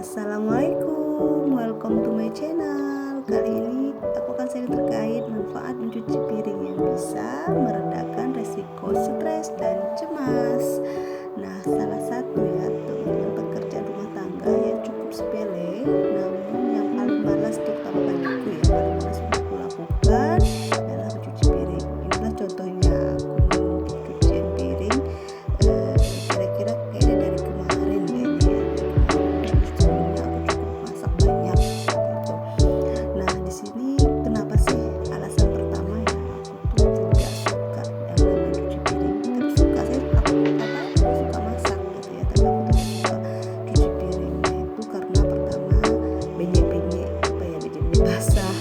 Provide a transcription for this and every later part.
Assalamualaikum, welcome to my channel. Kali ini aku akan sharing terkait manfaat mencuci piring yang bisa meredakan resiko stres dan cemas. Nah, salah satu ya teman-teman pekerjaan rumah tangga yang cukup sepele, namun yang paling malas terutama bagiku ya, paling malas untuk aku lakukan adalah mencuci piring. Inilah contohnya aku menumpuk cucian piring kira-kira kayaknya dari kemarin kayaknya ya. Sebelumnya aku cukup masak banyak gitu. Nah, di sini kenapa sih? Alasan pertama ya, aku tuh tidak suka dalam mencuci piring. Tapi suka sih aku suka masak gitu ya, tapi aku tidak suka cuci piringnya itu karena pertama benyek-benyek basah,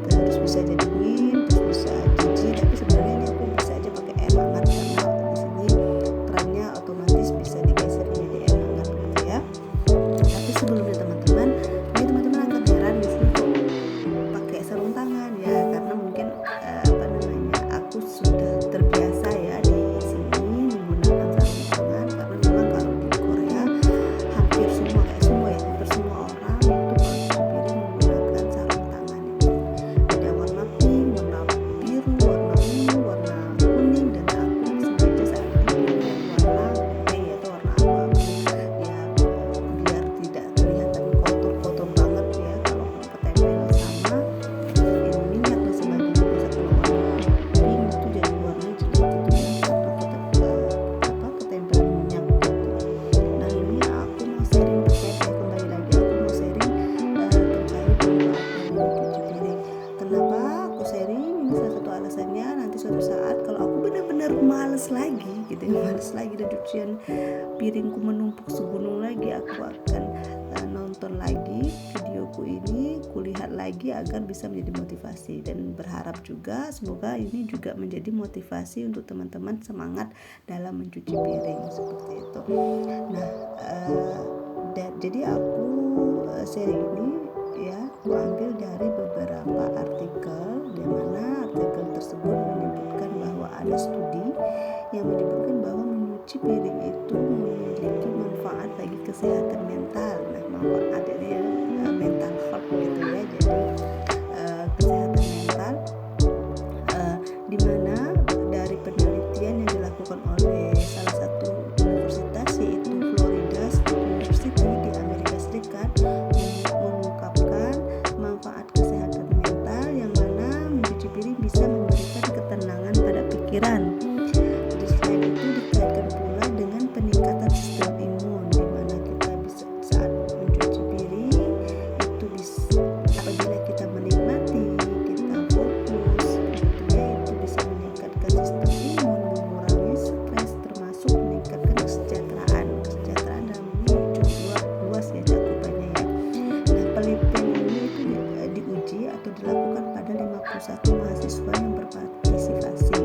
terus bisa jadi dingin, terus bisa jijik. Tapi sebenarnya ini aku bisa aja pakai air hangat karena di sini kerannya otomatis bisa digeser menjadi air hangat gitu ya. Tapi sebelumnya teman-teman, ini teman-teman akan heran di sini kok pakai sarung tangan ya, karena mungkin aku sudah terbiasa ya di sini menggunakan sarung tangan, karena memang kalau di Korea hampir semua orang itu kalau cuci piring menggunakan sarung tangan itu. Ada warna pink, warna biru, warna ungu, warna kuning, dan aku sengaja saat ini pilih warna grey atau warna abu-abu ya, biar tidak kelihatan kotor-kotor banget ya kalau ketempel sama minyak dan sebagainya. Biasa kalau warna pink itu jadi warnanya jelek gitu ya, karena ketempel minyak gitu. Nah, ini aku mau sharing kembali lagi aku mau sharing terkait manfaat dari mencuci piring. Kenapa aku sharing? Ini salah satu alasannya, nanti suatu saat kalau aku benar-benar males lagi gitu ya, males lagi dan cucian piringku menumpuk segunung lagi, aku akan nonton lagi videoku ini, kulihat lagi agar bisa menjadi motivasi, dan berharap juga semoga ini juga menjadi motivasi untuk teman-teman semangat dalam mencuci piring seperti itu. Nah, jadi aku sharing ini ya, aku ambil dari beberapa artikel, di mana artikel tersebut menyebutkan bahwa ada studi yang menyebutkan bahwa mencuci piring itu memiliki manfaat bagi kesehatan mental. Nah, manfaat dari mental health gitu ya, jadi kesehatan mental, di mana dari penelitian yang dilakukan oleh salah satu universitas yaitu Florida State University di Amerika Serikat mengungkapkan manfaat kesehatan mental yang mana mencuci piring bisa memberikan ketenangan pada pikiran. Di selain itu dikaitkan pula dengan peningkatan sistem imun, di mana kita bisa saat mencuci piring itu bisa, apabila kita menikmati, kita fokus gitu ya, itu bisa meningkatkan sistem imun, mengurangi stres, termasuk meningkatkan kesejahteraan dalam ini cukup luas ya cakupannya ya. Nah, penelitian ini itu diuji atau dilakukan pada 51 mahasiswa yang berpartisipasi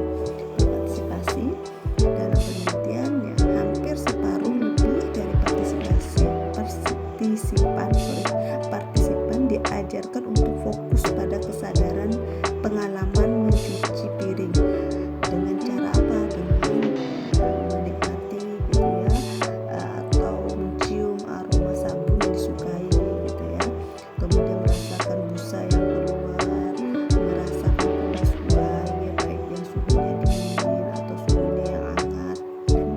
dalam penelitian ya. Hampir separuh lebih dari partisipan diajarkan untuk fokus pada kesadaran pengalaman mencuci piring dengan cara apa? Dengan menikmati gitu ya, atau mencium aroma sabun yang disukai gitu ya, kemudian merasakan busa yang keluar, merasakan kulas buaya baik yang suhunya dingin atau suhunya yang hangat, dan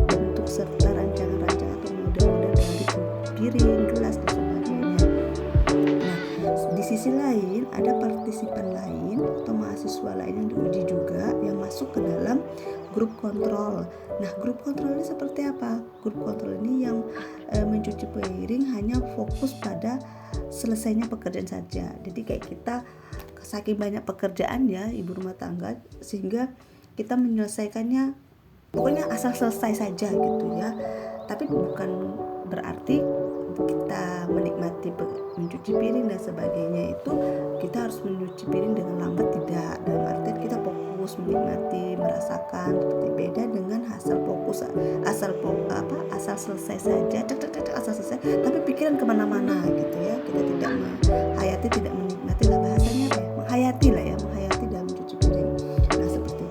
bentuk serta rancangan-rancangan atau model-model dari piring, gelas dan sebagainya. Nah, di sisi lain ada partisipan lain atau mahasiswa lain yang diuji juga yang masuk ke dalam grup kontrol. Nah, grup kontrol ini seperti apa? Grup kontrol ini yang mencuci piring hanya fokus pada selesainya pekerjaan saja. Jadi kayak kita saking banyak pekerjaan ya ibu rumah tangga, sehingga kita menyelesaikannya pokoknya asal selesai saja gitu ya. Tapi bukan berarti kita menikmati mencuci piring dan sebagainya itu kita harus mencuci piring dengan lambat, tidak. Dalam artian kita fokus menikmati, merasakan, seperti beda dengan asal selesai saja, asal selesai, tapi pikiran kemana-mana gitu ya. Kita tidak menghayati, tidak menikmati lah, bahasanya apa ya, menghayati dalam mencuci piring. Nah, seperti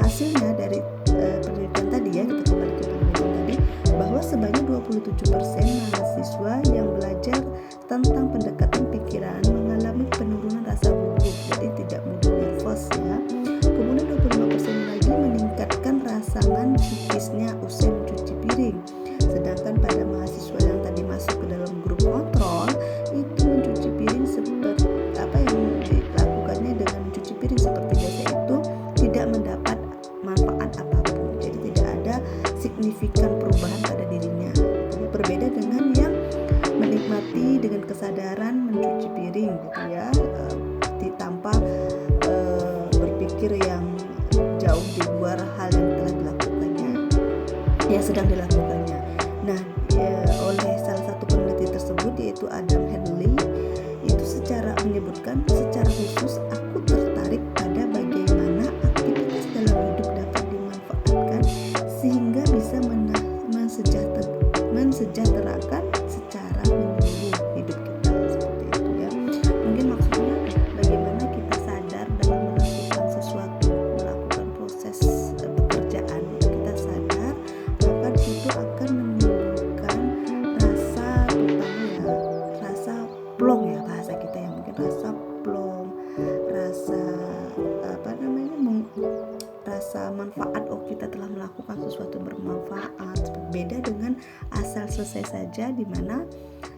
hasilnya dari penelitian tadi ya, kita kembali ke penelitian tadi bahwa sebanyak 57% mahasiswa yang belajar tentang pendekatan pikiran mengalami penurunan rasa gugup, jadi tidak mudah nervous ya. Kemudian 25% lagi meningkatkan rangsangan psikisnya usai mencuci piring. Sedangkan pada mahasiswa yang tadi masuk ke dalam grup kontrol itu mencuci piring seperti apa yang dilakukannya dengan mencuci piring seperti biasa itu tidak mendapat manfaat apapun. Jadi tidak ada signifikan perubahan pada dirinya. Berbeda dengan yang menikmati dengan kesadaran mencuci piring gitu ya, tanpa berpikir yang jauh di luar hal yang telah dilakukannya, yang sedang dilakukannya. Nah, oleh salah satu peneliti tersebut yaitu Adam Hadley itu menyebutkan secara khusus aku tertarik pada bagaimana aktivitas dalam hidup dapat dimanfaatkan sehingga bisa mensejahterakan secara menyeluruh hidup kita, seperti itu ya. Mungkin maksudnya bagaimana kita sadar dalam melakukan sesuatu, melakukan proses pekerjaan, kita sadar maka di situ akan menimbulkan rasa, terutama ya rasa plong ya bahasa kita ya, mungkin rasa plong, rasa rasa manfaat, oh kita telah melakukan sesuatu yang bermanfaat. Beda dengan asal selesai saja, di mana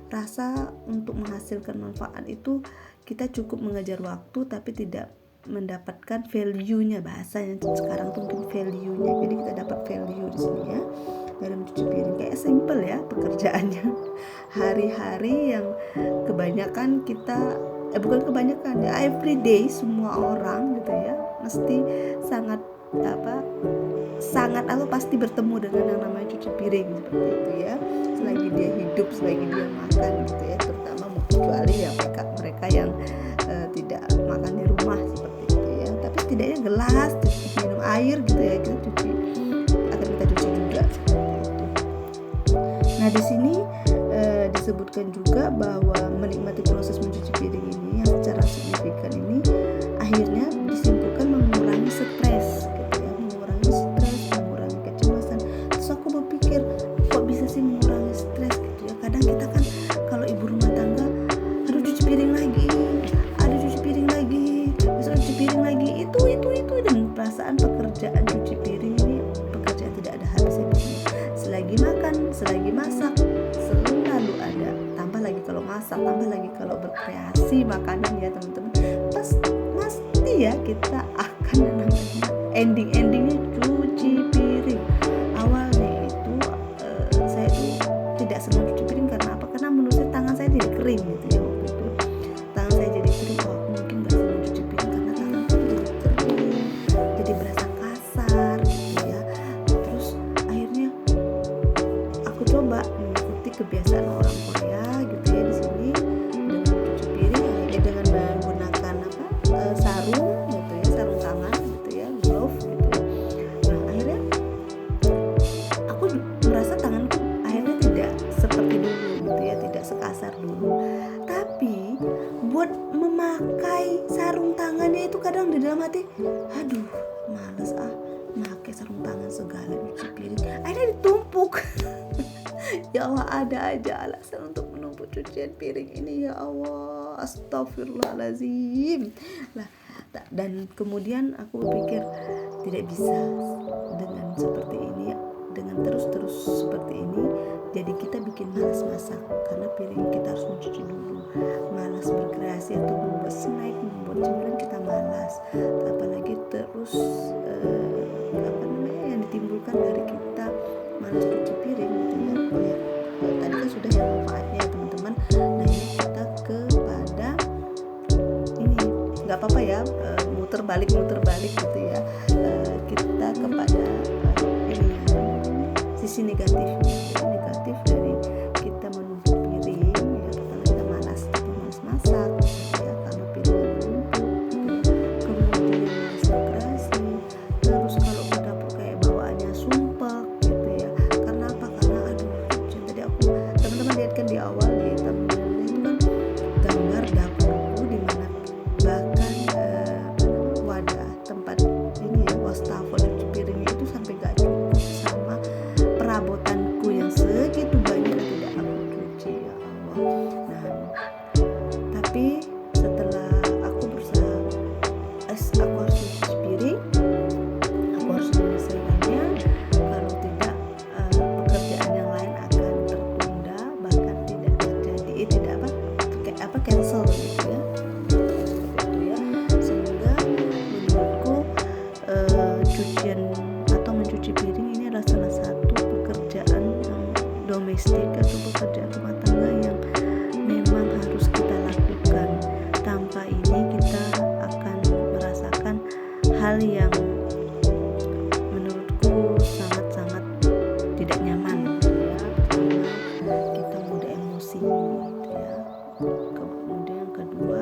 rasa untuk menghasilkan manfaat itu kita cukup mengejar waktu tapi tidak mendapatkan value-nya, bahasanya sekarang tuh mungkin value-nya. Jadi kita dapat value di sini ya dari mencuci piring, kayak simple ya pekerjaannya hari-hari yang kebanyakan kita bukan kebanyakan ya, everyday semua orang gitu ya mesti sangat pasti bertemu dengan yang namanya cuci piring seperti itu ya, selagi dia hidup, selagi dia makan gitu ya, terutama kecuali ya mereka yang tidak makan di rumah seperti itu ya, tapi setidaknya gelas minum air gitu ya kita cuci juga seperti itu. Nah di sini disebutkan juga bahwa menikmati proses mencuci piring ini yang secara signifikan ini akhirnya disimpulkan mengurangi stres gitu ya, mengurangi kecemasan. Terus aku berpikir kok bisa sih mengurangi stres gitu ya, kadang kita kan kalau ibu rumah tangga cuci piring lagi, besok cuci piring lagi, itu dan perasaan pekerjaan cuci piring ini pekerjaan tidak ada habisnya. Selagi makan, selagi masak selalu ada, tambah lagi kalau masak, tambah lagi kalau berkreasi makanan ya teman-teman, pasti ya kita akan namanya endingnya cuci piring. Awalnya itu saya tuh tidak senang cuci piring karena apa? Karena menurut saya tangan saya jadi kering gitu ya, waktu itu tangan saya jadi kering. Oh aku mungkin gak senang cuci piring karena tangan saya jadi kering, jadi berasa kasar gitu ya. Terus akhirnya aku coba mengikuti kebiasaan orang Korea gitu ya di sini dengan cuci piring, akhirnya dengan menggunakan sarung gitu ya, sarung tangan gitu ya, glove gitu ya. Nah akhirnya aku merasa tanganku akhirnya tidak seperti dulu gitu ya, tidak sekasar dulu. Tapi buat memakai sarung tangannya itu kadang di dalam hati, aduh males pakai sarung tangan segala cuci piring, akhirnya ditumpuk. Ya Allah, ada aja alasan untuk menumpuk cucian piring ini ya Allah, astagfirullahaladzim lah. Dan kemudian aku berpikir tidak bisa dengan seperti ini, dengan terus seperti ini jadi kita bikin malas masak karena piring kita harus mencuci dulu, malas berkreasi atau membuat snack, membuat cemilan kita malas, apalagi terus yang ditimbulkan dari kita malas cuci piring gitu ya. Oh ya, tadi kan sudah yang manfaatnya teman-teman. Nah ini kita kepada ini, nggak apa-apa ya, muter balik gitu ya, kita kepada ini ya, sisi negatif dari kita menumpuk piring ya, pertama kita malas masak ya karena piring menumpuk gitu ya. Kemudian malas berkreasi, terus kalau ke dapur kayak bawaannya sumpah gitu ya, karena apa? Karena tadi aku teman-teman lihat kan di awal di thumbnailnya itu kan gambar dapurku di mana bahkan wadah tempat ini ya, wastafel cuci piringnya itu sampai gak cukup sama perabotanku yang segitu banyak salah satu pekerjaan domestik atau pekerjaan rumah tangga yang memang harus kita lakukan. Tanpa ini kita akan merasakan hal yang menurutku sangat-sangat tidak nyaman gitu ya, karena kita mudah emosi gitu ya. Kemudian yang kedua,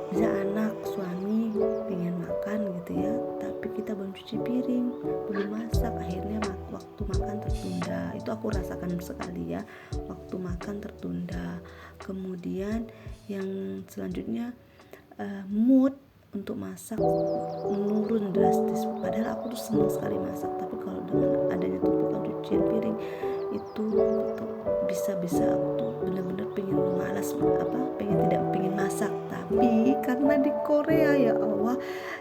bisa anak suami pengen makan gitu ya, tapi kita belum cuci piring, belum masak, akhirnya waktu makan tertunda. Itu aku rasakan sekali ya, waktu makan tertunda. Kemudian yang selanjutnya, mood untuk masak menurun drastis. Padahal aku tuh senang sekali masak, tapi kalau dengan adanya tumpukan cucian piring itu bisa aku tuh benar-benar pengen malas, pengen masak. Tapi karena di Korea ya Allah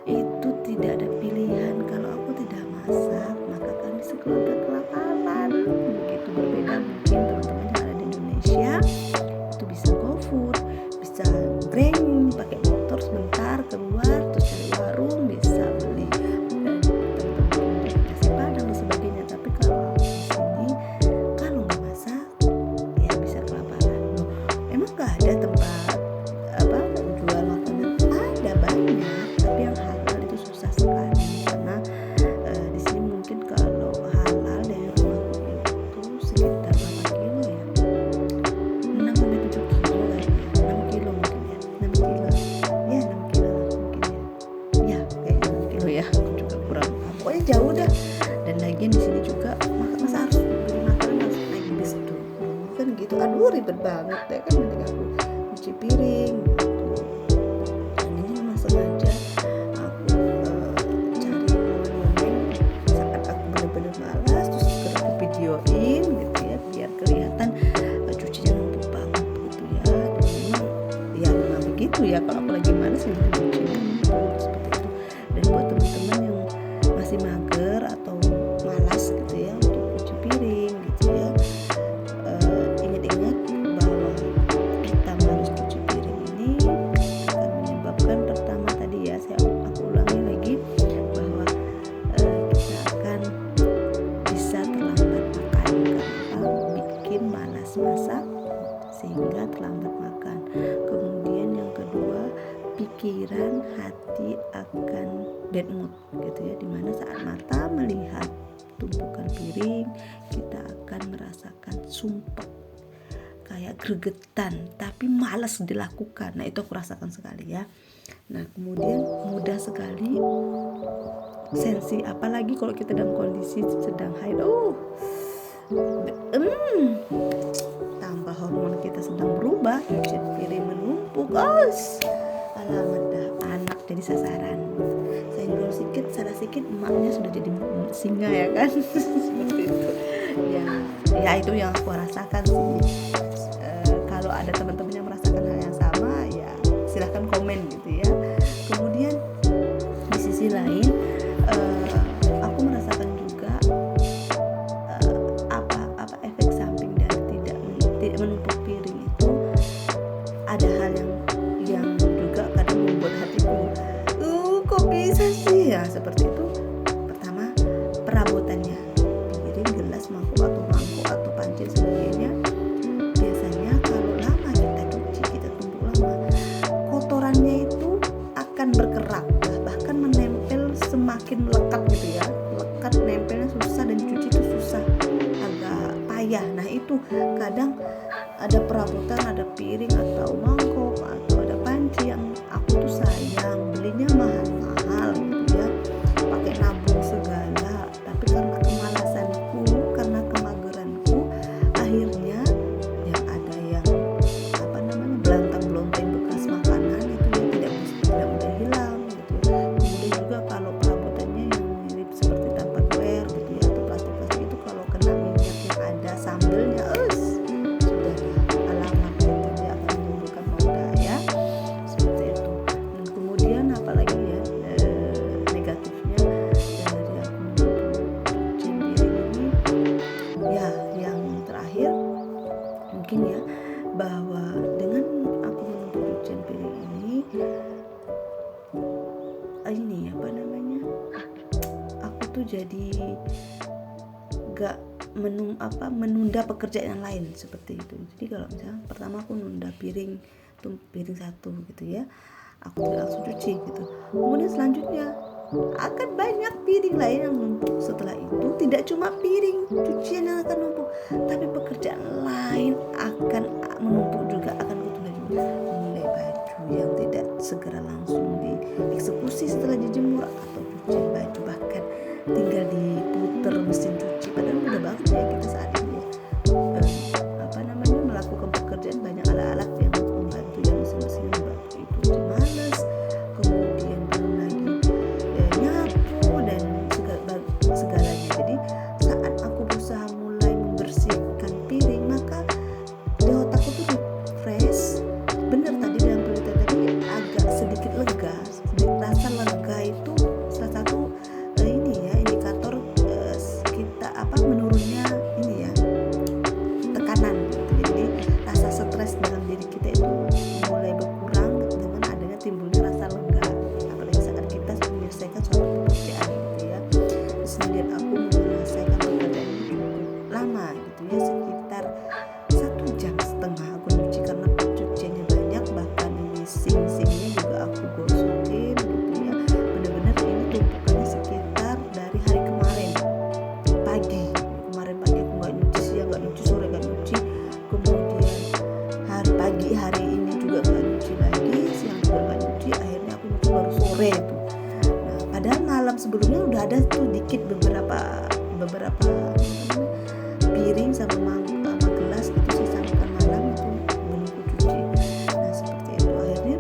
itu tidak ada pilihan. Kalau aku tidak masak maka kami sekeluarga kelaparan. Begitu berbeda mungkin teman-teman yang ada di Indonesia itu bisa GoFood, bisa Grab, pakai motor sebentar keluar terus cari warung bisa beli nasi padang dan sebagainya. Tapi kalau di sini kalau nggak masak ya bisa kelaparan. Loh, emang nggak ada tempat jual makanan? Ada banyak, tapi yang halal itu susah sekali karena di sini mungkin kalau halal dari rumahku itu sekitar berapa kilo ya, 6 sampai 7 kilo kayaknya, 6 kilo mungkin ya, 6 kilo ya, 6 kilo lah mungkin ya kayaknya 6 kilo ya, aku juga kurang pokoknya jauh dah. Dan lagian di sini juga masa harus beli makanan harus naik bis dulu kan gitu, aduh ribet banget ya kan. Mending aku cuci piring gitu. Dan ini memang sengaja aku cari momen saat aku benar-benar malas terus aku videoin gitu ya, biar kelihatan cucinya numpuk banget gitu ya. Dan memang begitu ya, kalau aku lagi malas ya cucinya numpuk seperti itu. Dan buat teman-teman yang masih mager atau malas gitu ya untuk cuci piring gitu ya, ingat-ingat bahwa kita malas cuci piring ini akan menyebabkan pertama tadi ya, aku ulangi lagi bahwa kita akan bisa terlambat makan. Kenapa? Bikin malas masak sehingga terlambat makan. Kemudian yang kedua, pikiran hati akan bad mood gitu ya, dimana saat mata melihat tumpukan piring kita akan merasakan sumpek, kayak gregetan tapi malas dilakukan. Nah itu aku rasakan sekali ya. Nah kemudian mudah sekali sensi, apalagi kalau kita dalam kondisi sedang haid, tambah hormon kita sedang berubah, cuci piring menumpuk, alamat dah anak jadi sasaran. Senggol sedikit, salah sedikit emaknya sudah jadi singa ya kan. Seperti itu ya itu yang aku rasakan sih. Kalau ada teman-teman yang merasakan hal yang sama ya silahkan komen gitu ya. Kemudian di sisi lain aku merasakan juga apa efek samping dari tidak menumpuk piring itu. Ada hal yang juga kadang membuat hatiku kok bisa sih ya seperti itu. Pertama, perabotannya, piring, gelas, mangkuk atau panci dan sebagainya. Biasanya kalau lama kita cuci, kita tumpuk lama, kotorannya itu akan berkerak, bahkan menempel semakin lekat gitu ya. Lekat, nempelnya susah dan cuci itu susah, agak payah. Nah itu kadang ada perabotan, ada piring atau mangkok atau ada panci yang aku tuh sayang belinya mahal-mahal gitu ya, pakai nabung segala, tapi karena kemalasanku, karena kemageranku, akhirnya yang ada yang belontang-belonteng bekas makanan itu ya tidak mudah hilang gitu ya. Kemudian juga kalau perabotannya yang mirip seperti Tupperware gitu ya atau plastik-plastik itu, kalau kena minyak yang ada sambelnya sudah alamat itu dia akan menimbulkan noda ya, seperti itu. Dan kemudian apalagi ya, agak menunda pekerjaan yang lain seperti itu. Jadi kalau misalnya pertama aku nunda piring satu gitu ya, aku tidak langsung cuci gitu. Kemudian selanjutnya akan banyak piring lain yang numpuk. Setelah itu tidak cuma piring cucian yang akan numpuk, tapi pekerjaan lain akan menumpuk juga, akan kutunda juga. Mulai baju yang tidak segera langsung dieksekusi setelah dijemur, atau cuci baju bahkan tinggal diputer mesin cuci, padahal udah bagus ya kita saat ini ya. Melakukan pekerjaan banyak alat-alat yang membantu, yang mesin-mesin membantu itu aja males. Kemudian belum lagi nyapu dan segalanya. Jadi saat aku berusaha mulai membersihkan piring, maka di otakku tuh refresh. Bener tadi dalam penelitian tadi agak sedikit lega. Rasa lega itu salah satu indikator kita menurunnya tekanan. Jadi rasa stres dalam diri kita itu mulai berkurang dengan adanya timbulnya rasa lega, apalagi saat kita menyelesaikan suatu pekerjaan gitu ya. Sendiri aku menyelesaikan pekerjaan itu cukup lama gitu ya, sekitar 1,5 jam aku nyuci karena cuciannya banyak, bahkan ini sing-singnya juga aku gosokin gitu ya. Bener-bener ini tumpukannya sekitar dari hari kemarin pagi aku nggak nyuci, siang nggak nyuci, sore nggak nyuci, kemudian hari ini juga nggak nyuci lagi, siang juga nggak nyuci, akhirnya aku nyuci baru sore itu. Nah, padahal malam sebelumnya udah ada tuh dikit beberapa piring sama gelas itu sisa makan malam itu belum aku cuci. Nah seperti itu, akhirnya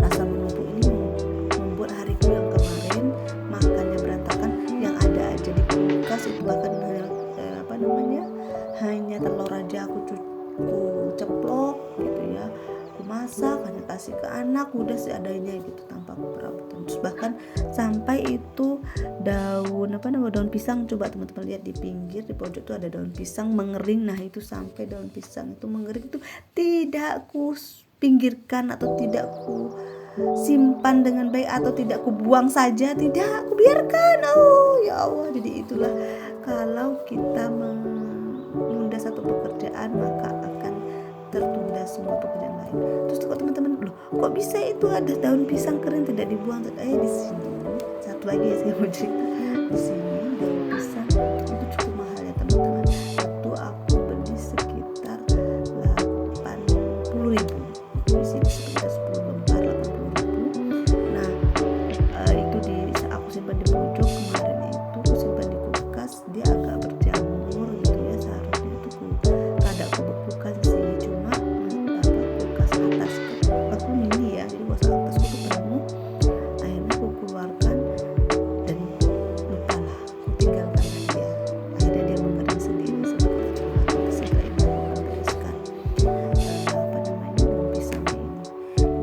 rasa menumpuk ini membuat hariku yang kemarin makannya berantakan, yang ada aja di kulkas itu bahkan hanya telur aja aku ceplok gitu ya, aku masak hanya kasih ke anak udah seadanya gitu tanpa aku perabotan. Terus bahkan sampai itu daun pisang, coba teman-teman lihat di pinggir di pojok tuh ada daun pisang mengering. Nah itu sampai daun pisang itu mengering itu tidak ku pinggirkan atau tidak ku simpan dengan baik atau tidak ku buang saja, tidak aku biarkan. Oh ya Allah, jadi itulah kalau kita menunda satu pekerjaan maka akan tertunda semua pekerjaan lain. Terus kok teman-teman, loh kok bisa itu ada daun pisang kering tidak dibuang? Di sini satu lagi ya saya mau cerita. Di sini daun pisang itu cukup mahal ya teman-teman. Itu aku beli sekitar 80.000. Di sini sekitar 10 lembar 80.000. Nah itu aku simpan di pojok kemarin, itu aku simpan di kulkas, dia agak berjamur gitu ya, seharusnya itu rada aku bekukan sih, cuma kulkas atas aku mini ya, jadi kulkas atasku tuh penuh. Akhirnya aku keluarkan dan lupa lah, aku tinggalkan aja. Akhirnya dia mengering sendiri seperti itu. Setelah itu aku akan bereskan daun pisangnya ini.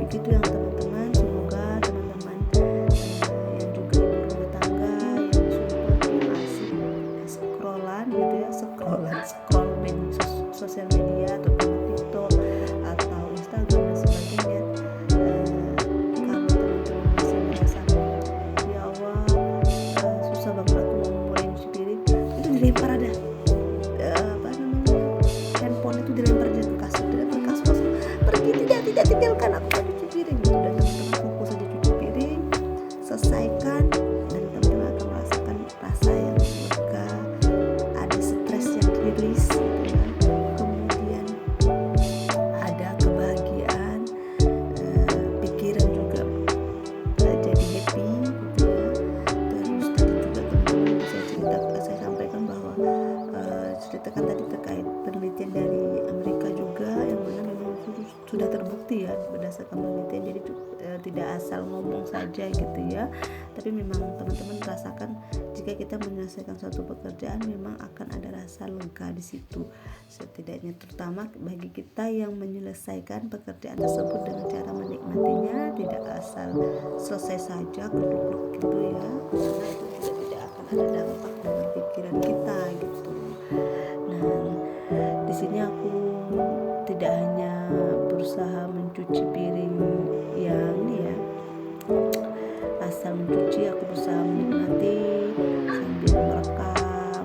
Begitu yang teman-teman, semoga teman-teman yang juga ibu rumah tangga yang support, yang asik scroll sosial media atau TikTok atau Instagram dan sebagainya. Kalau teman-teman masih merasa ya Allah susah banget aku mau mulai nyuci piring, itu dilempar ada handphone itu dilempar aja ke kasur, langsung pergi, tidak tinggalkan aku mau cuci piring gitu. Dan teman-teman fokus aja cuci piring, selesaikan, dan teman-teman akan merasakan rasa yang lega, ada stres yang rilis gitu ya. Kemudian ada kebahagiaan, pikiran juga jadi happy gitu ya. Terus tadi juga teman-teman saya sampaikan bahwa ceritakan tadi terkait penelitian dari Amerika juga, yang mana memang sudah terbukti ya berdasarkan penelitian. Jadi tidak asal ngomong saja gitu ya, tapi memang teman-teman rasakan jika kita menyelesaikan suatu pekerjaan memang akan ada rasa lega di situ, setidaknya terutama bagi kita yang menyelesaikan pekerjaan tersebut dengan cara menikmatinya, tidak asal selesai saja keduduk gitu ya, karena itu juga tidak akan ada dampak dalam pikiran kita gitu. Nah di sini aku tidak hanya berusaha mencuci piring yang ini ya asal mencuci, aku berusaha menikmati sambil merekam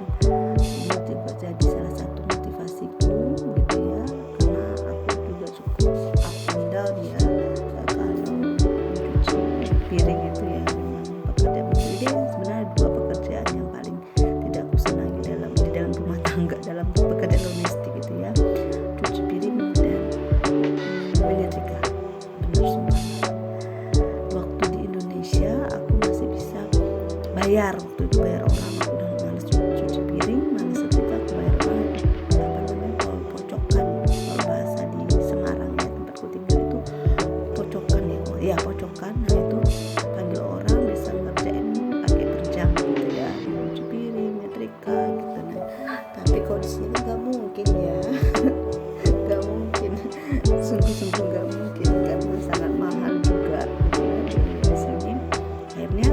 juga dalam pekerjaan domestik gitu ya, cuci piring dan menyetrika. Benar sumpah, waktu di Indonesia aku masih bisa bayar, waktu itu bayar orang, aku udah males cuci piring, males setrika, aku bayar orang kalau pocokan, kalau bahasa di Semarang ya tempatku tinggal itu pocokan ya pocokan. Nah itu panggil orang bisa ngerjain pakai per jam gitu ya, cuci piring, nyetrika gitu. Nah tapi kalau di sini nggak mungkin ya nggak mungkin, sungguh-sungguh nggak mungkin karena sangat mahal juga gitu ya di sini. Akhirnya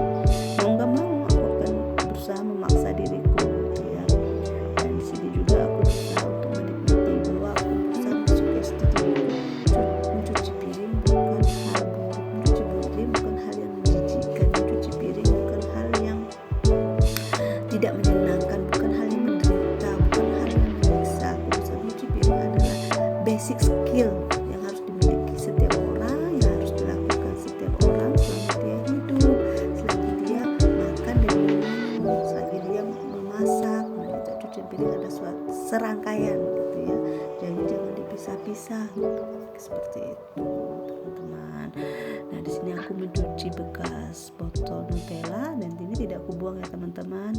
mau nggak mau aku akan berusaha memaksa diriku gitu ya. Dan di sini juga aku berusaha untuk menikmati bahwa aku berusaha mensugesti diriku, mencuci piring bukan hal buruk, mencuci piring bukan hal yang menjijikkan, mencuci piring bukan hal yang tidak menyenangkan, bukan hal yang menderita, bukan hal yang menyiksa. Aku berusaha mencuci piring adalah basic skill yang harus dimiliki setiap orang, yang harus dilakukan setiap orang selama dia hidup, selagi dia makan dan minum, selagi dia memasak. Nah, cuci piring ada serangkaian gitu ya, jadi jangan dipisah-pisah gitu, seperti itu teman-teman. Nah di sini aku mencuci bekas botol Nutella dan ini tidak aku buang ya teman-teman.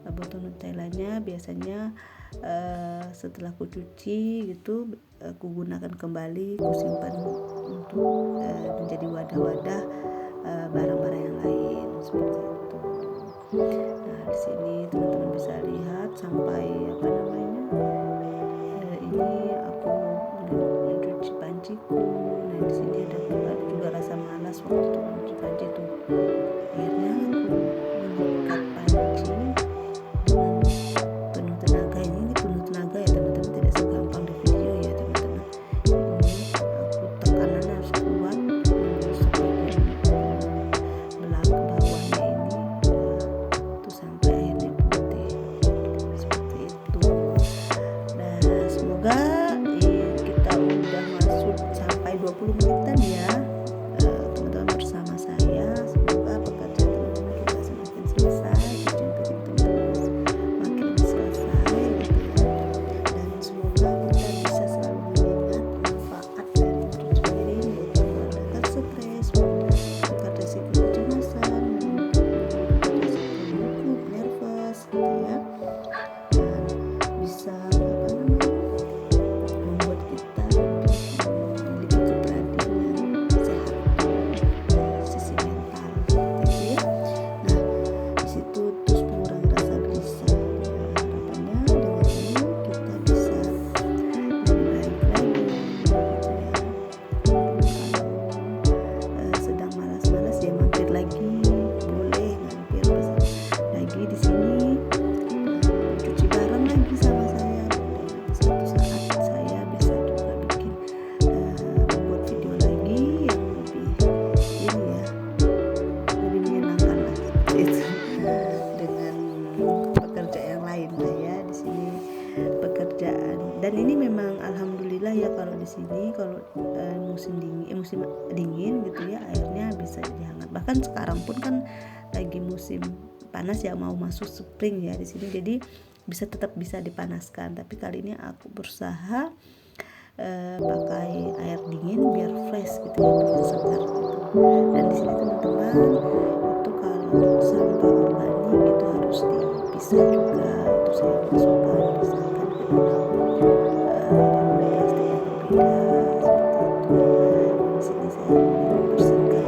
Botol Nutellanya biasanya setelah aku cuci gitu aku gunakan kembali, aku simpan untuk menjadi wadah-wadah barang-barang yang lain seperti itu. Nah di sini teman-teman bisa lihat sampai ini aku mencuci panciku. Nah di sini ada juga rasa malas waktu itu mencuci panci itu. Akhirnya aku menyikat panci dengan penuh tenaga. Ini penuh tenaga ya teman-teman, tidak segampang di video ya teman-teman. Ini aku tekanan harus kuat mengurus bagian belakang bawahnya ini tuh sampai akhirnya putih seperti itu. Nah semoga kita udah masuk sampai 20 menitan ya teman-teman bersama saya. Semoga pekerjaan teman-teman kita semakin selesai, cuci piring teman-teman makin selesai gitu ya. Dan semoga kita bisa selalu mengingat manfaat dari mencuci piring, yaitu meredakan stres, meningkatkan resiko kecemasan, meningkatkan resiko gugup, nervous gitu ya, dan bisa membuat kita memiliki kepribadian yang sehat dari sisi mental gitu ya. Nah di situ terus mengurangi rasa gelisah. Harapannya dengan ini kita bisa lebih baik lagi gitu ya. Kalau sedang malas-malas ya mampir lagi, boleh mampir lagi di sini cuci bareng lagi sama saya. Suatu saat saya bisa juga bikin membuat video lagi yang lebih ini ya, lebih menyenangkan lah seperti itu dengan pekerjaan yang lain lah ya. Di sini pekerjaan, dan ini memang alhamdulillah ya kalau di sini kalau musim dingin gitu ya, airnya bisa jadi hangat. Bahkan sekarang pun kan lagi musim panas ya, mau masuk spring ya di sini, jadi tetap bisa dipanaskan. Tapi kali ini aku berusaha pakai air dingin biar fresh gitu ya, biar segar gitu. Dan di sini teman-teman itu kalau sampah organik itu harus dipisah juga, itu saya masukkan, pisahkan ke dalam plastik yang berbeda seperti itu. Di sini saya membersihkan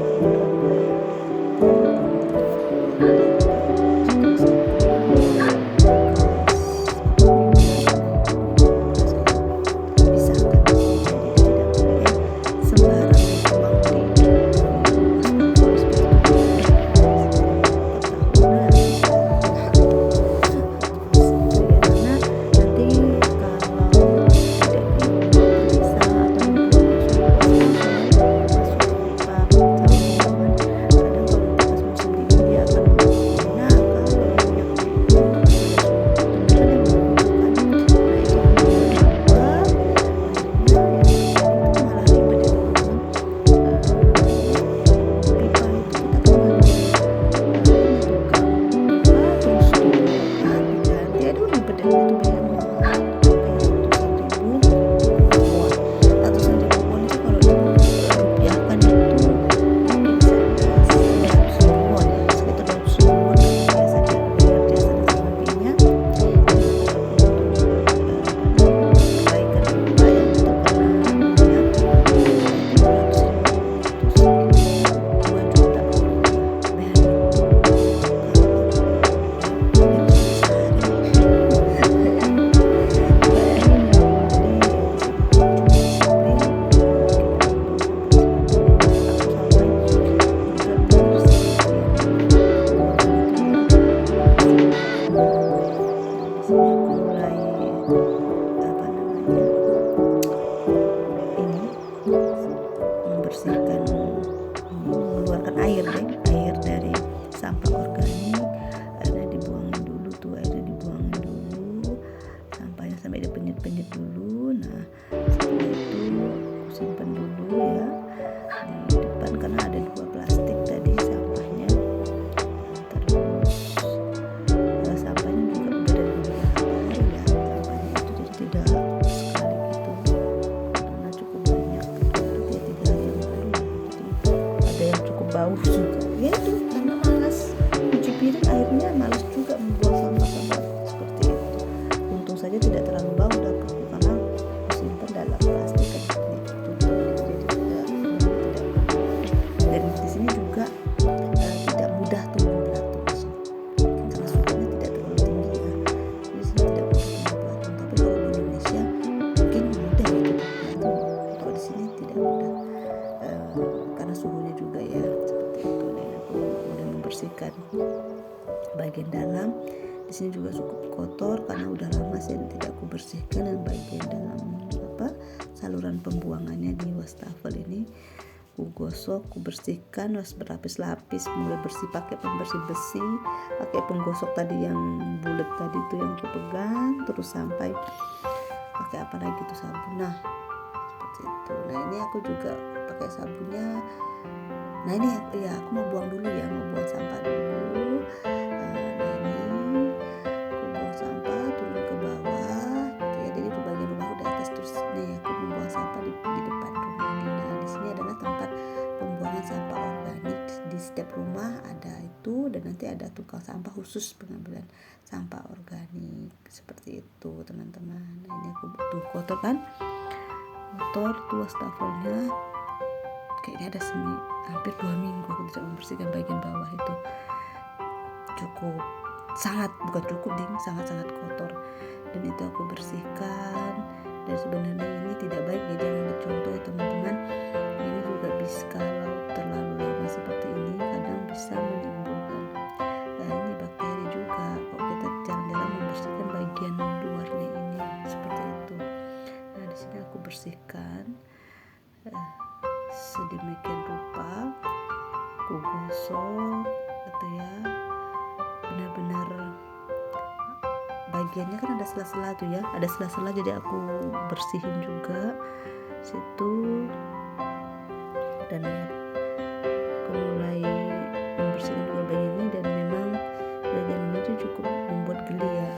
lama sih tidak aku bersihkan, dan bagian dalam saluran pembuangannya di wastafel ini aku gosok, aku bersihkan berlapis-lapis, mulai bersih pakai pembersih besi, pakai penggosok tadi yang bulat tadi itu yang aku pegang, terus sampai pakai apa lagi tuh sabun. Nah seperti itu. Nah ini aku juga pakai sabunnya. Nah ini ya aku mau buang dulu ya, mau buang sampah dulu. Nah ini aku buang sampah turun ke bawah gitu ya. Jadi bagian rumahku di atas, terus nih aku membuang sampah di depan rumah ini. Nah di sini adalah tempat pembuangan sampah organik. Di setiap rumah ada itu, dan nanti ada tukang sampah khusus pengambilan sampah organik seperti itu teman-teman. Nah ini aku butuh kotor kan, kotor tuh wastafelnya. Kayaknya ada hampir 2 minggu aku tidak membersihkan bagian bawah itu. Sangat kotor, dan itu aku bersihkan. Dan sebenarnya ini tidak baik ya, jangan dicontoh ya teman-teman. Ini juga bisa, kalau terlalu lama seperti ini kadang bisa menimbulkan ini bakteri juga kalau kita jarang-jarang membersihkan bagian luarnya ini seperti itu. Nah di sini aku bersihkan sedemikian rupa, aku gosok gitu ya, benar-benar bagiannya kan ada sela-sela tuh ya, ada sela-sela, jadi aku bersihin juga situ. Dan ya aku mulai membersihkan juga bagian ini, dan memang bagian ini tuh cukup membuat geli ya.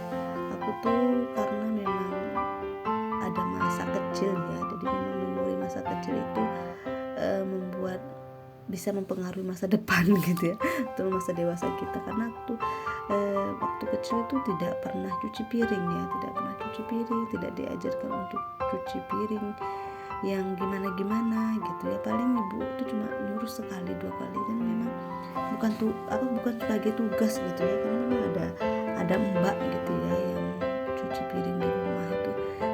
Aku tuh karena memang ada masa kecil ya, jadi memang memori masa kecil itu membuat bisa mempengaruhi masa depan gitu ya, atau masa dewasa kita. Karena aku waktu kecil itu tidak pernah cuci piring ya, tidak diajarkan untuk cuci piring yang gimana gitu ya. Paling ibu itu cuma nyuruh sekali 2 kali, dan memang bukan sebagai tugas gitu ya, karena memang ada mbak gitu ya yang cuci piring di rumah itu,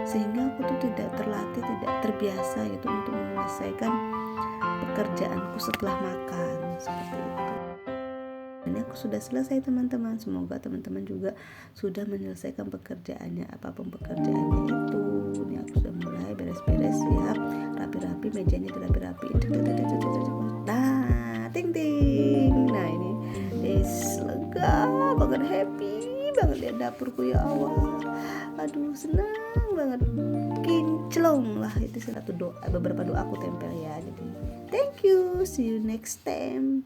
sehingga aku tuh tidak terlatih, tidak terbiasa gitu untuk menyelesaikan pekerjaanku setelah makan seperti itu. Ini aku sudah selesai teman-teman. Semoga teman-teman juga sudah menyelesaikan pekerjaannya, apapun pekerjaannya itu. Ini aku sudah mulai beres-beres ya, rapi-rapi, mejanya dirapi-rapiin. Nah, ting-ting. Nah ini lega banget, happy banget lihat dapurku ya Allah. Aduh senang banget, kinclong lah itu. Beberapa doa aku tempel ya. Jadi thank you, see you next time.